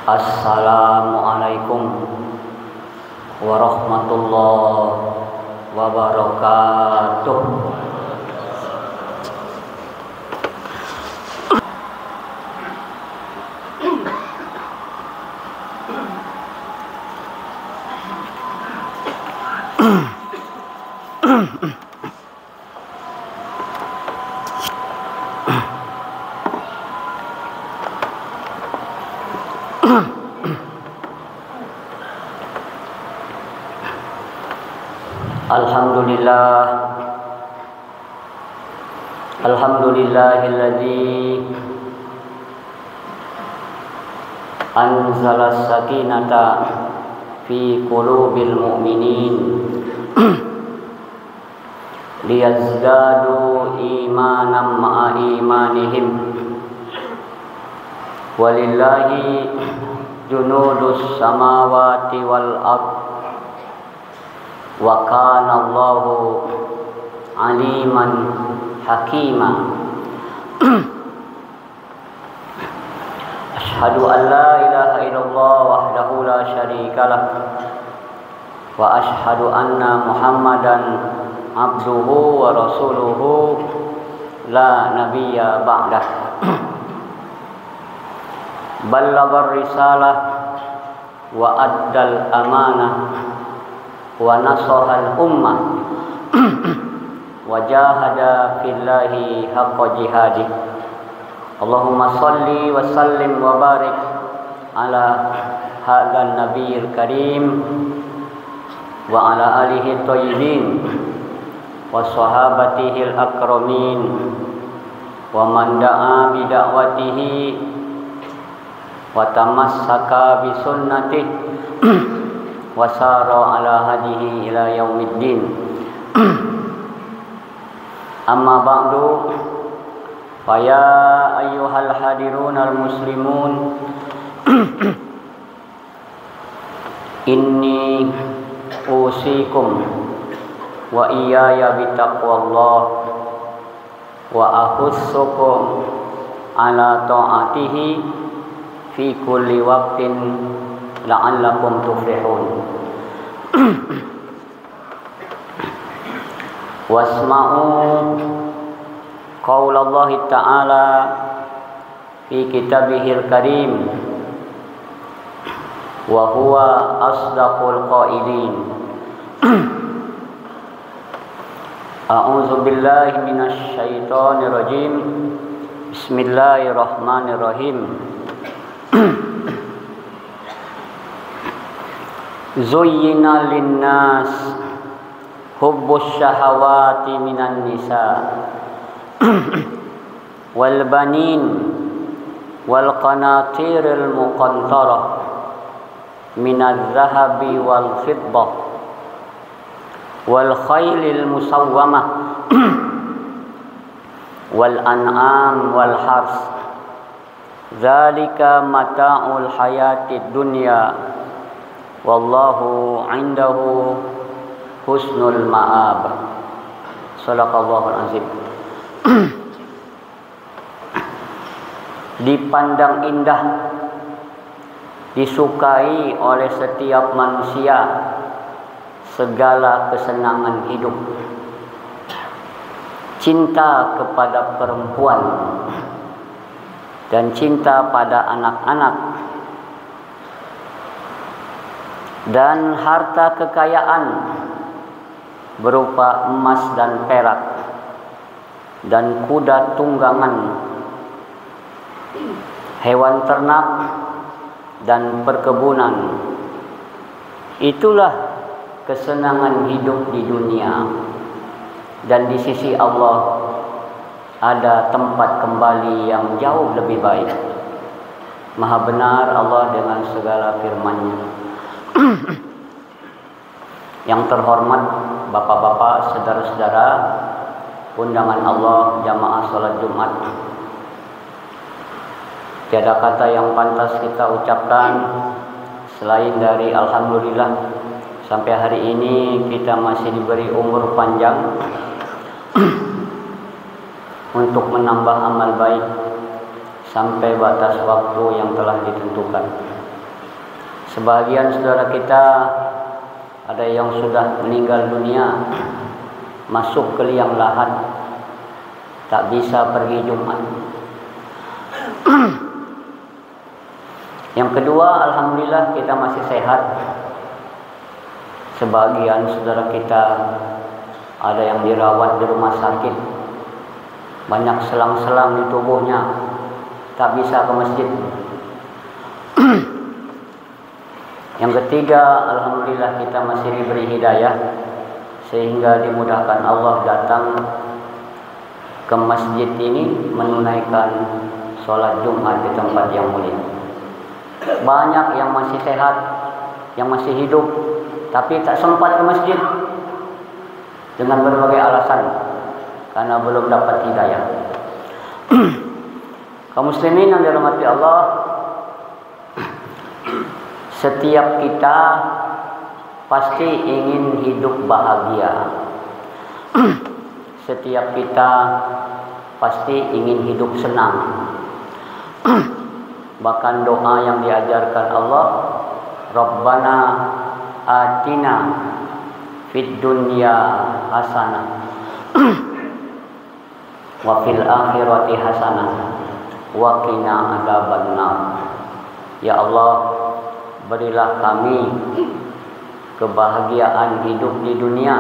Assalamualaikum warahmatullahi wabarakatuh. Alhamdulillahilladzi anzala sakinata fi qulubil mu'minin liyazdadu imanan ma'a imanihim walillahi junudus samawati wal ard wa kana Allahu aliman hakima. Asyhadu an la ilaha illallah wahdahu la syarikalah wa asyhadu anna Muhammadan abduhu wa rasuluhu la nabiyya ba'dah. Ballagar risalah wa addal amanah wa nasahal ummah wa jahada fillahi haqqa jihadih. Allahumma salli wa sallim wa barik ala hadzal nabiyil karim wa ala alihi thayyibin wa sahabatihil akramin wa man da'a bi da'watihi wa tamassaka bi sunnatihi wa sara ala hadihi ila yaumiddin. Amma ba'du, fa ya ayyuhal hadirun al muslimun, inni usikum wa iyaya bitaqwallah wa ahussukum ala ta'atihi fi kulli waqtin la'allakum tuflihun. Wasma'u qaulallahi ta'ala fi kitabihil karim wa huwa asdaqul qailin. A'udzu billahi minasy syaithanir rajim. Bismillahirrahmanirrahim. Zuyyina linnas hubbus syahawati minan nisa wal banin wal qanatiril muqantarah minadz zahabi wal fiddah wal khailil musawwamah wal an'am wal hars. Dzalika mata'ul hayatid dunya wallahu 'indahu husnul ma'ab. Shadaqallahul azim. Dipandang indah, disukai oleh setiap manusia segala kesenangan hidup. Cinta kepada perempuan dan cinta pada anak-anak dan harta kekayaan berupa emas dan perak dan kuda tunggangan, hewan ternak dan perkebunan. Itulah kesenangan hidup di dunia, dan di sisi Allah ada tempat kembali yang jauh lebih baik. Maha benar Allah dengan segala firman-Nya. Yang terhormat bapak-bapak, saudara-saudara, undangan Allah jamaah salat Jumat. Tiada kata yang pantas kita ucapkan selain dari alhamdulillah, sampai hari ini kita masih diberi umur panjang untuk menambah amal baik sampai batas waktu yang telah ditentukan. Sebagian saudara kita ada yang sudah meninggal dunia, masuk ke liang lahat, tak bisa pergi Jumat. Yang kedua, alhamdulillah kita masih sehat. Sebagian saudara kita ada yang dirawat di rumah sakit, banyak selang-selang di tubuhnya, tak bisa ke masjid. Yang ketiga, alhamdulillah kita masih diberi hidayah sehingga dimudahkan Allah datang ke masjid ini menunaikan sholat Jumat di tempat yang mulia. Banyak yang masih sehat, yang masih hidup, tapi tak sempat ke masjid dengan berbagai alasan karena belum dapat hidayah. Kaum muslimin yang dirahmati Allah, setiap kita pasti ingin hidup bahagia. Setiap kita pasti ingin hidup senang. Bahkan doa yang diajarkan Allah, Rabbana atina fid dunya hasanah wa fil akhirati hasanah wa qina adzabannar. Ya Allah, berilah kami kebahagiaan hidup di dunia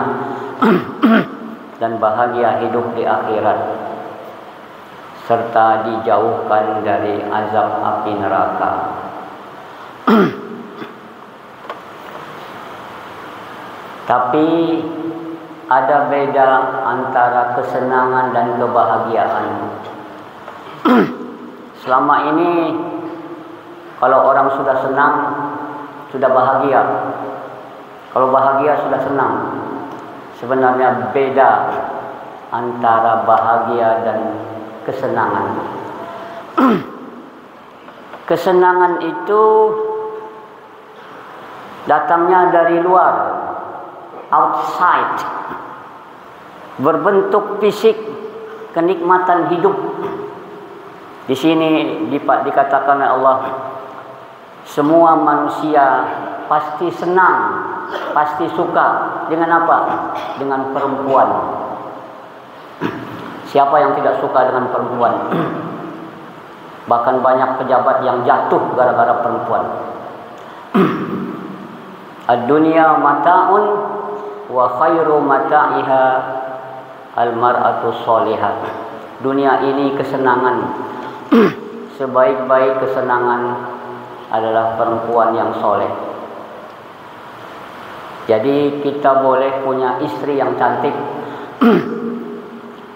dan bahagia hidup di akhirat, serta dijauhkan dari azab api neraka. Tapi ada beda antara kesenangan dan kebahagiaan. Selama ini kalau orang sudah senang, sudah bahagia. Kalau bahagia sudah senang. Sebenarnya beda antara bahagia dan kesenangan. Kesenangan itu datangnya dari luar, outside, berbentuk fisik, kenikmatan hidup. Di sini dikatakan oleh Allah, semua manusia pasti senang, pasti suka dengan apa? Dengan perempuan. Siapa yang tidak suka dengan perempuan? Bahkan banyak pejabat yang jatuh gara-gara perempuan. Ad-dunya mata'un wa khairu mata'iha al-mar'atu sholihah. Dunia ini kesenangan. Sebaik-baik kesenangan adalah perempuan yang soleh. Jadi kita boleh punya istri yang cantik.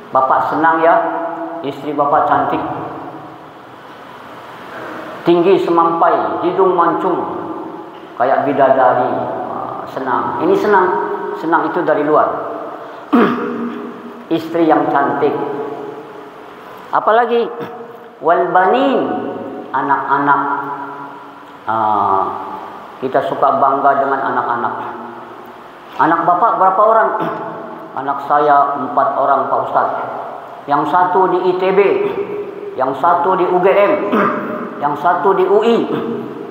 Bapak senang ya, istri bapak cantik, tinggi semampai, hidung mancung, kayak bidadari. Senang. Ini senang. Senang itu dari luar. Istri yang cantik. Apalagi wal banin, anak-anak. Kita suka bangga dengan anak-anak. Anak bapak berapa orang? Anak saya 4 orang Pak Ustaz. Yang satu di ITB, yang satu di UGM, yang satu di UI,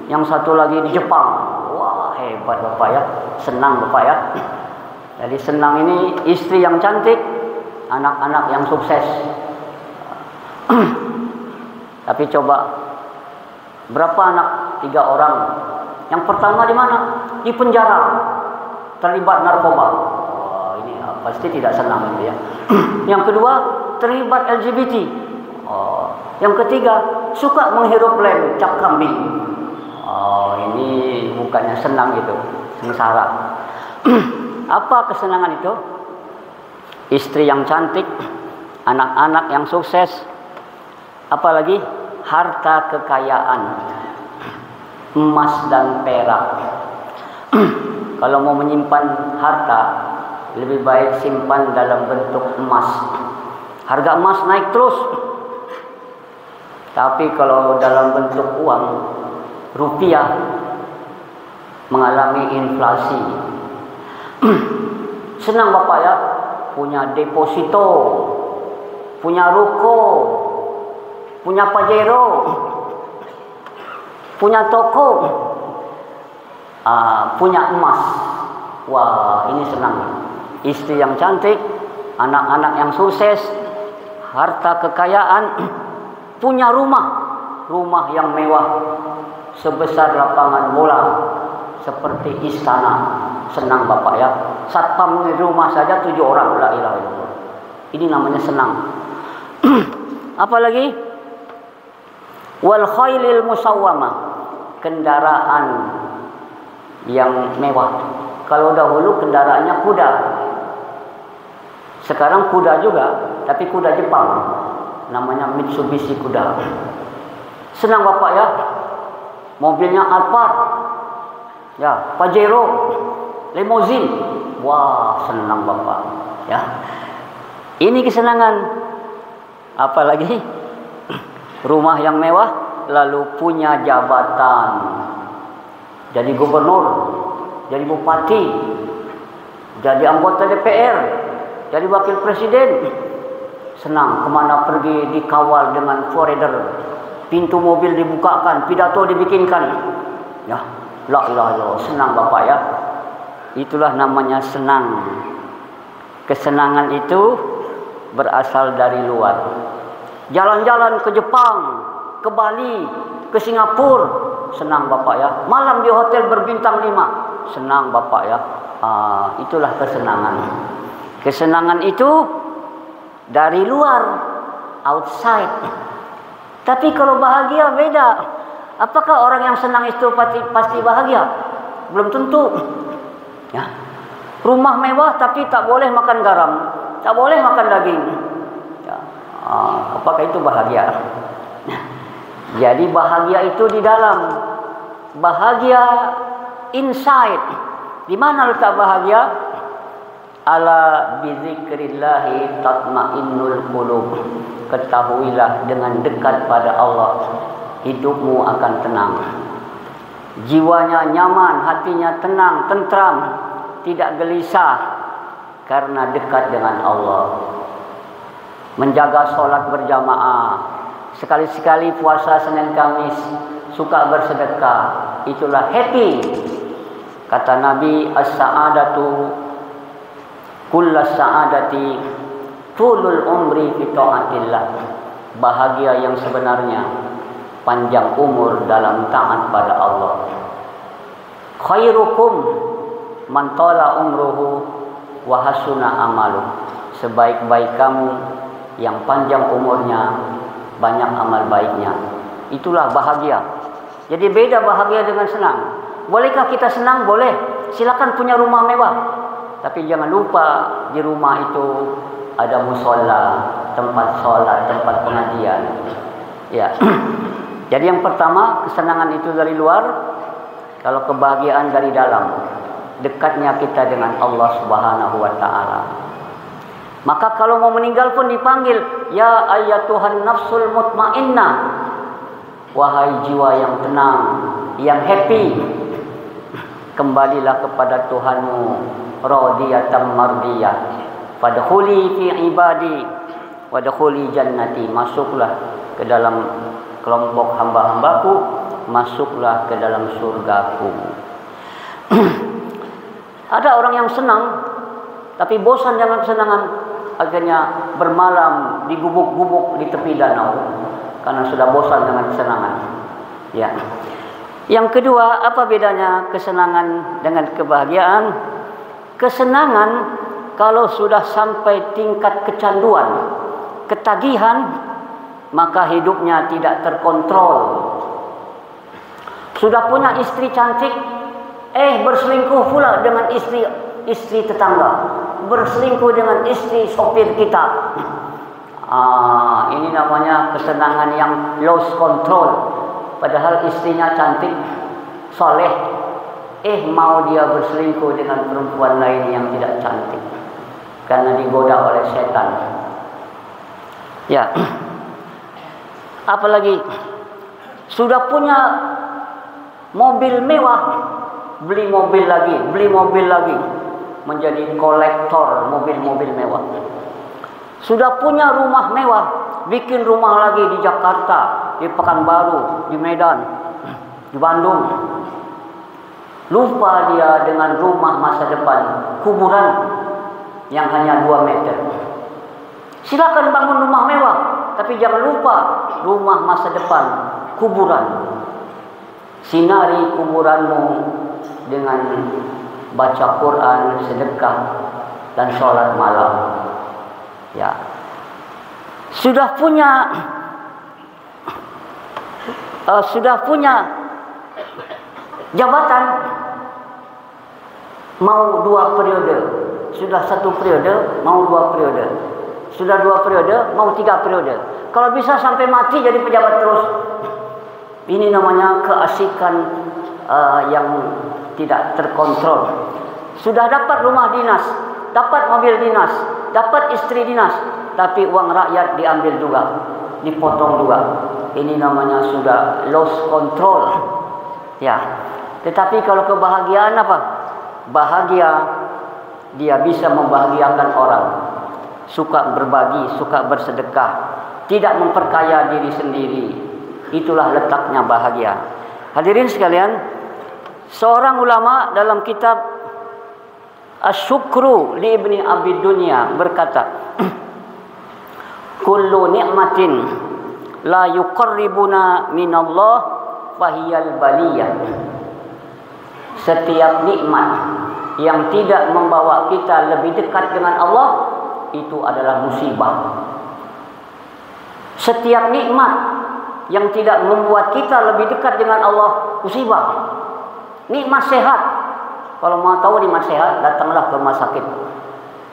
yang satu lagi di Jepang. Wah, hebat bapak ya. Senang bapak ya. Jadi senang ini istri yang cantik, anak-anak yang sukses. Tapi coba, berapa anak? 3 orang. Yang pertama di mana? Di penjara, terlibat narkoba. Oh, ini pasti tidak senang itu ya. Yang kedua, terlibat LGBT. Oh, yang ketiga, suka menghirup lem, cap kambing. Oh, ini bukannya senang gitu, sengsara. Apa kesenangan itu? Istri yang cantik, anak-anak yang sukses, apalagi harta kekayaan, emas dan perak. Kalau mau menyimpan harta, lebih baik simpan dalam bentuk emas. Harga emas naik terus. Tapi kalau dalam bentuk uang, rupiah mengalami inflasi. Senang bapak ya, punya deposito, punya ruko, punya pajero, punya toko. punya emas. Wah, ini senang. Istri yang cantik, anak-anak yang sukses, harta kekayaan, punya rumah yang mewah sebesar lapangan bola, seperti istana. Senang bapak ya. Satpam di rumah saja 7 orang. La ilaha illallah. Ini namanya senang. Apalagi wal khailil musawwamah, kendaraan yang mewah. Kalau dahulu kendaraannya kuda, sekarang kuda juga, tapi kuda Jepang, namanya Mitsubishi kuda. Senang bapak ya. Mobilnya Alphard, ya, Pajero, limousine. Wah, senang bapak ya. Ini kesenangan. Apalagi rumah yang mewah, lalu punya jabatan, jadi gubernur, jadi bupati, jadi anggota DPR, jadi wakil presiden. Senang, kemana pergi dikawal dengan forader, pintu mobil dibukakan, pidato dibikinkan. Ya, la ilaha illallah. Senang bapak ya. Itulah namanya senang. Kesenangan itu berasal dari luar. Jalan-jalan ke Jepang, ke Bali, ke Singapura, senang bapak ya. Malam di hotel berbintang 5, senang bapak ya. Itulah kesenangan. Kesenangan itu dari luar, outside. Tapi kalau bahagia beda. Apakah orang yang senang itu pasti bahagia? Belum tentu. Ya. Rumah mewah tapi tak boleh makan garam, tak boleh makan daging. Ya. Apakah itu bahagia? Jadi bahagia itu di dalam. Bahagia inside. Di mana letak bahagia? Ala bizikrillahi tatmainnul qulub. Ketahuilah dengan dekat pada Allah, hidupmu akan tenang. Jiwanya nyaman, hatinya tenang, tentram, tidak gelisah karena dekat dengan Allah. Menjaga sholat berjamaah, sekali-sekali puasa Senin Kamis, suka bersedekah, itulah happy. Kata Nabi, as-sa'adatu kullas sa'adati tulul umri fi ta'atillah. Bahagia yang sebenarnya panjang umur dalam taat pada Allah. Khairukum man tala umruhu wa hasuna amalu. Sebaik-baik kamu yang panjang umurnya, banyak amal baiknya. Itulah bahagia. Jadi beda bahagia dengan senang. Bolehkah kita senang? Boleh. Silakan punya rumah mewah. Tapi jangan lupa di rumah itu ada musola, tempat sholat, tempat pengajian. Ya. Jadi yang pertama, kesenangan itu dari luar. Kalau kebahagiaan dari dalam, dekatnya kita dengan Allah Subhanahu wa taala. Maka kalau mau meninggal pun dipanggil, ya ayyatuhan nafsul mutmainnah. Wahai jiwa yang tenang, yang happy, kembalilah kepada Tuhanmu, radiyatan mardiyah. Fadkhuli fi ibadi wadkhuli jannati. Masuklah ke dalam kelompok hamba-hambaku, masuklah ke dalam surgaku. Ada orang yang senang tapi bosan dengan kesenangan, akhirnya bermalam di gubuk-gubuk di tepi danau karena sudah bosan dengan kesenangan. Ya. Yang kedua, apa bedanya kesenangan dengan kebahagiaan? Kesenangan kalau sudah sampai tingkat kecanduan, ketagihan, maka hidupnya tidak terkontrol. Sudah punya istri cantik, berselingkuh pula dengan istri tetangga, berselingkuh dengan istri sopir kita. Ini namanya kesenangan yang lost control. Padahal istrinya cantik, soleh, mau dia berselingkuh dengan perempuan lain yang tidak cantik karena digoda oleh setan. Ya. Apalagi sudah punya mobil mewah, beli mobil lagi, menjadi kolektor mobil-mobil mewah. Sudah punya rumah mewah, bikin rumah lagi di Jakarta, di Pekanbaru, di Medan, di Bandung. Lupa dia dengan rumah masa depan, kuburan yang hanya 2 meter. Silakan bangun rumah mewah, tapi jangan lupa rumah masa depan, kuburan. Sinari kuburanmu dengan baca Quran, sedekah, dan sholat malam. Ya, sudah punya jabatan, mau 2 periode, sudah 1 periode, mau 2 periode, sudah 2 periode, mau 3 periode. Kalau bisa sampai mati jadi pejabat terus. Ini namanya keasikan yang tidak terkontrol. Sudah dapat rumah dinas, dapat mobil dinas, dapat istri dinas, tapi uang rakyat diambil juga, dipotong juga. Ini namanya sudah lost control. Ya. Tetapi kalau kebahagiaan apa? Bahagia, dia bisa membahagiakan orang. Suka berbagi, suka bersedekah, tidak memperkaya diri sendiri. Itulah letaknya bahagia. Hadirin sekalian, seorang ulama dalam kitab Asy-Syukru li Ibni Abi Dunya berkata, kullu ni'matin la yuqarribuna minallah fahiyal baliyah. Setiap nikmat yang tidak membawa kita lebih dekat dengan Allah, itu adalah musibah. Setiap nikmat yang tidak membuat kita lebih dekat dengan Allah, musibah. Nikmat sehat, kalau mau tahu nikmat sehat, datanglah ke rumah sakit.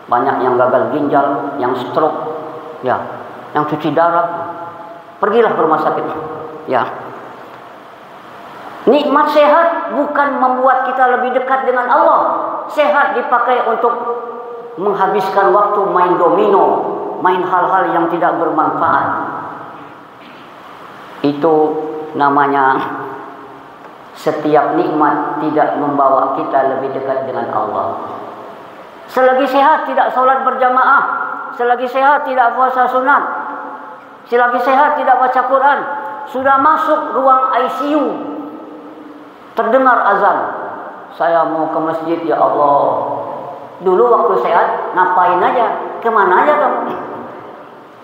Banyak yang gagal ginjal, yang stroke, ya, yang cuci darah, pergilah ke rumah sakit. Ya. Nikmat sehat bukan membuat kita lebih dekat dengan Allah. Sehat dipakai untuk menghabiskan waktu main domino, main hal-hal yang tidak bermanfaat. Itu namanya setiap nikmat tidak membawa kita lebih dekat dengan Allah. Selagi sehat tidak salat berjamaah, selagi sehat tidak puasa sunat, selagi sehat tidak baca Quran, sudah masuk ruang ICU, terdengar azan, saya mau ke masjid ya Allah. Dulu waktu sehat ngapain aja, kemana aja kamu?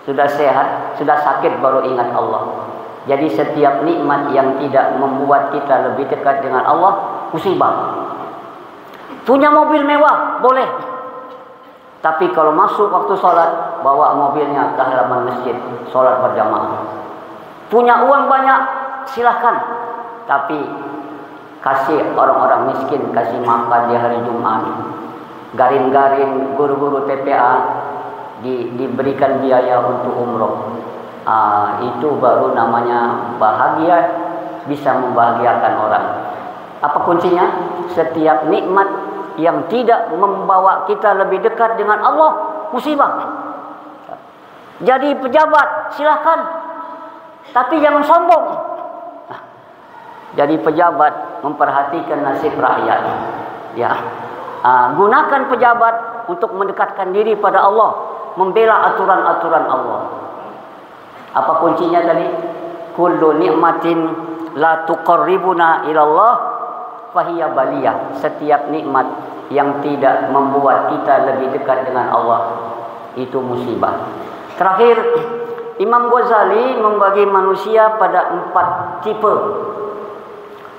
Sudah sehat, sudah sakit baru ingat Allah. Jadi setiap nikmat yang tidak membuat kita lebih dekat dengan Allah, musibah. Punya mobil mewah, boleh. Tapi kalau masuk waktu sholat, bawa mobilnya ke halaman masjid, sholat berjamaah. Punya uang banyak, silahkan. Tapi kasih orang-orang miskin, kasih makan di hari Jumat. Garin-garin guru-guru TPA diberikan biaya untuk umroh. Itu baru namanya bahagia, bisa membahagiakan orang. Apa kuncinya? Setiap nikmat yang tidak membawa kita lebih dekat dengan Allah, musibah. Jadi pejabat silahkan, tapi jangan sombong. Jadi pejabat memperhatikan nasib rakyat. Ya, gunakan pejabat untuk mendekatkan diri pada Allah, membela aturan-aturan Allah. Apa kuncinya tadi? Kullu ni'matin la tuqarribuna ilallah fahiya baliyah. Setiap nikmat yang tidak membuat kita lebih dekat dengan Allah, itu musibah. Terakhir, Imam Ghazali membagi manusia pada 4 tipe.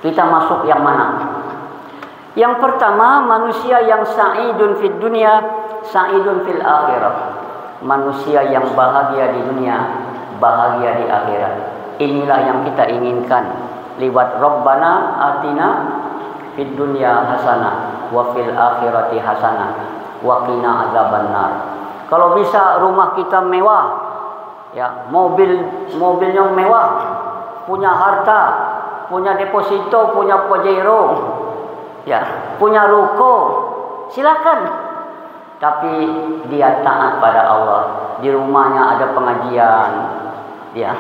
Kita masuk yang mana? Yang pertama, manusia yang sa'idun fid dunya, sa'idun fil akhirah. Manusia yang bahagia di dunia, bahagia di akhirat. Inilah yang kita inginkan lewat Rabbana atina fid dunya hasanah wa fil akhirati hasanah wa qina adzabannar. Kalau bisa rumah kita mewah, ya, mobilnya mewah, punya harta, punya deposito, punya pajero, ya, punya ruko, silakan. Tapi dia taat pada Allah. Di rumahnya ada pengajian, ya.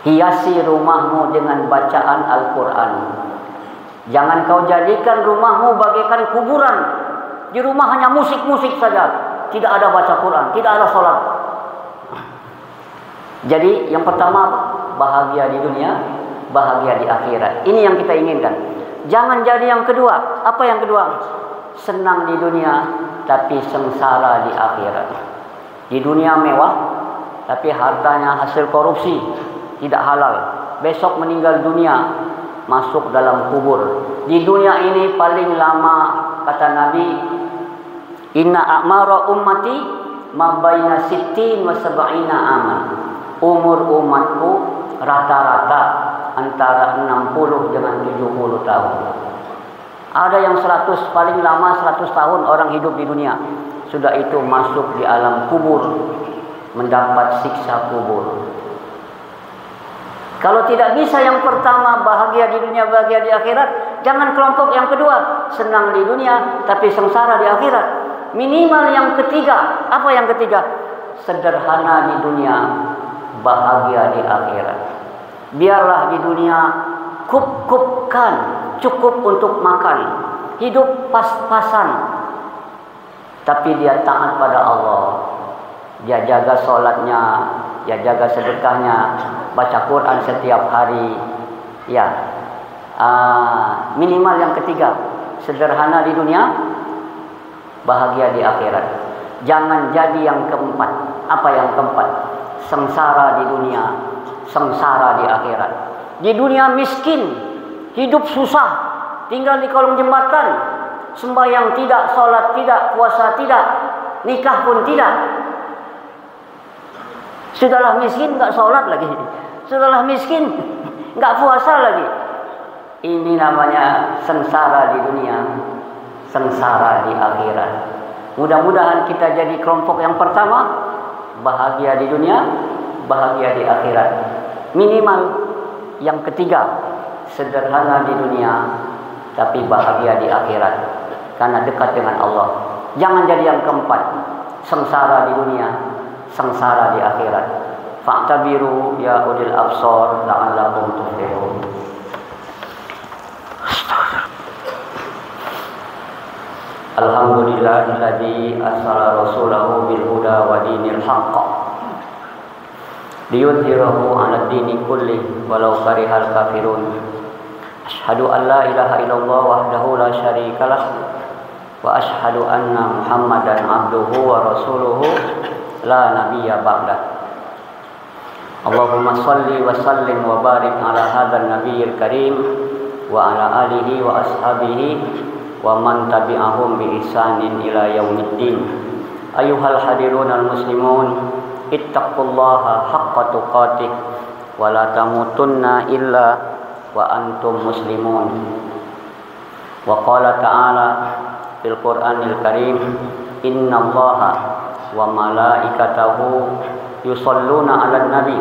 Hiasi rumahmu dengan bacaan Al-Quran. Jangan kau jadikan rumahmu bagaikan kuburan. Di rumah hanya musik-musik saja, tidak ada baca Quran, tidak ada sholat. Jadi yang pertama, bahagia di dunia, bahagia di akhirat. Ini yang kita inginkan. Jangan jadi yang kedua. Apa yang kedua? Senang di dunia tapi sengsara di akhirat. Di dunia mewah tapi hartanya hasil korupsi, tidak halal. Besok meninggal dunia, masuk dalam kubur. Di dunia ini paling lama, kata Nabi, inna a'mara ummati ma baina sittin wa sab'ina aman. Umur umatku rata-rata antara 60 dengan 70 tahun. Ada yang 100, paling lama 100 tahun orang hidup di dunia. Sudah itu masuk di alam kubur, mendapat siksa kubur. Kalau tidak bisa yang pertama, bahagia di dunia, bahagia di akhirat, jangan kelompok yang kedua, senang di dunia tapi sengsara di akhirat. Minimal yang ketiga. Apa yang ketiga? Sederhana di dunia, bahagia di akhirat. Biarlah di dunia cukup untuk makan, hidup pas-pasan, tapi dia taat pada Allah. Dia jaga solatnya, dia jaga sedekahnya, baca Quran setiap hari. Ya, minimal yang ketiga, sederhana di dunia, bahagia di akhirat. Jangan jadi yang keempat. Apa yang keempat? Sengsara di dunia, sengsara di akhirat. Di dunia miskin, hidup susah, tinggal di kolong jembatan, sembahyang tidak, sholat tidak, puasa tidak, nikah pun tidak. Sudahlah miskin, enggak sholat lagi. Sudahlah miskin, enggak puasa lagi. Ini namanya sengsara di dunia, sengsara di akhirat. Mudah-mudahan kita jadi kelompok yang pertama, bahagia di dunia, bahagia di akhirat. Minimal yang ketiga, sederhana di dunia tapi bahagia di akhirat, karena dekat dengan Allah. Jangan jadi yang keempat, sengsara di dunia, sengsara di akhirat. Fa'tabiru ya ulil absar la'allakum tuflihun. Alhamdulillahilladzi arsala rasulahu bil huda wa dinil haqq liyudhhirahu 'ala dini kulli walau karihal kafirun. Asyhadu an la ilaha illallah wahdahu la syarikalah wa asyhadu anna Muhammadan abduhu wa rasuluhu la nabiyya ba'dah. Allahumma shalli wa sallim wa barik ala hadzal nabiyil karim wa ala alihi wa ashabihi wa man tabi'ahum bi ihsanin ila yaumiddin. Ayyuhal hadirunal muslimun, ittaqullaha haqqa tuqatih wa la tamutunna illa wa antum muslimun. Wa qala ta'ala fil Qur'anil Karim, innallaha wa malaikatahu yusholluna 'alan nabi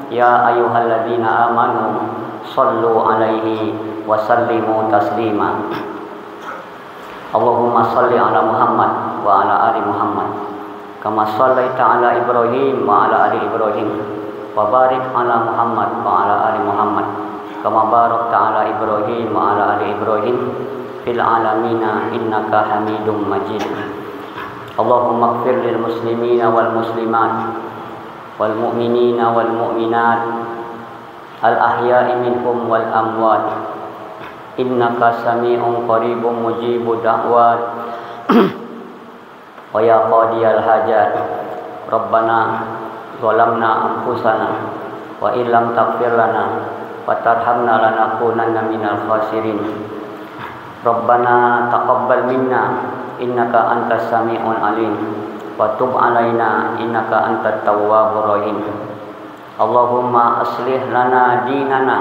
ya ayyuhalladzina amanu shallu 'alaihi wa sallimu taslima. Allahumma shalli 'ala Muhammad wa 'ala ali Muhammad kama shallaita 'ala Ibrahim wa 'ala ali Ibrahim wa barik 'ala Muhammad wa 'ala ali Muhammad kama barakta 'ala Ibrahim wa 'ala ali Ibrahim fil 'alamina innaka Hamidum Majid. Allahumma ighfir lil muslimina wal muslimat wal mu'minina wal mu'minat al ahya'i minhum wal amwat innaka sami'un qaribun mujibud da'wat wa ya qadiyal hajat rabbana zalamna anfusana wa illam taghfir lana wa tarhamna lanakunanna minal khasirin. Rabbana taqabbal minna innaka antas sami'un alim wa tub alaina innaka antat tawwabur rahim. Allahumma aslih lana dinana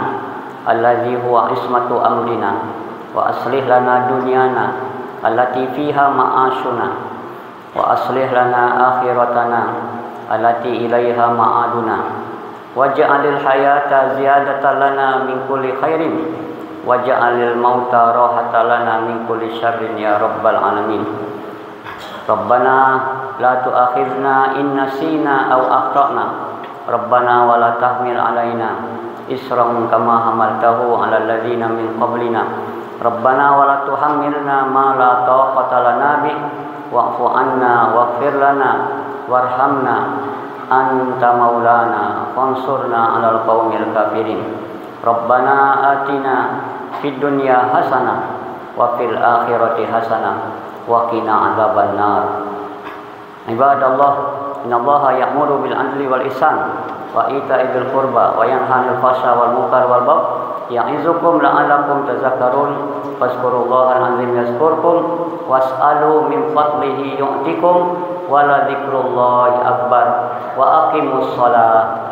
allazi huwa ismatu amrina wa aslih lana dunyana allati fiha ma'ashuna wa aslih lana akhiratana allati ilaiha ma'aduna waj'alil hayata ziyadatan lana min kulli khairin waj'alil mauta rahatan lana min kulli syarrin ya rabbal alamin. Rabbana la tu'akhidna in nasina aw akhtana rabbana wa la tahmil alaina isran kama hamaltahu 'alal ladzina min qablina rabbana wa la tuhammilna ma la taqata lana bih wa'fu 'anna waghfir lana warhamna anta maulana fansurna 'alal qaumil kafirin. Rabbana atina fid dunya hasanah wa fil akhirati hasanah wa qina adzabannar. Ibadallah, innallaha ya'muru bil adli wal ihsan wa ita'i dzil qurba wa yanha 'anil fahsya wal munkar wal baghi ya'izukum la'allakum tadhakkarun. Fazkurullahal azim yazkurkum was'alu min fadlihi yu'tikum wa la dzikrullahi akbar wa aqimus shalah.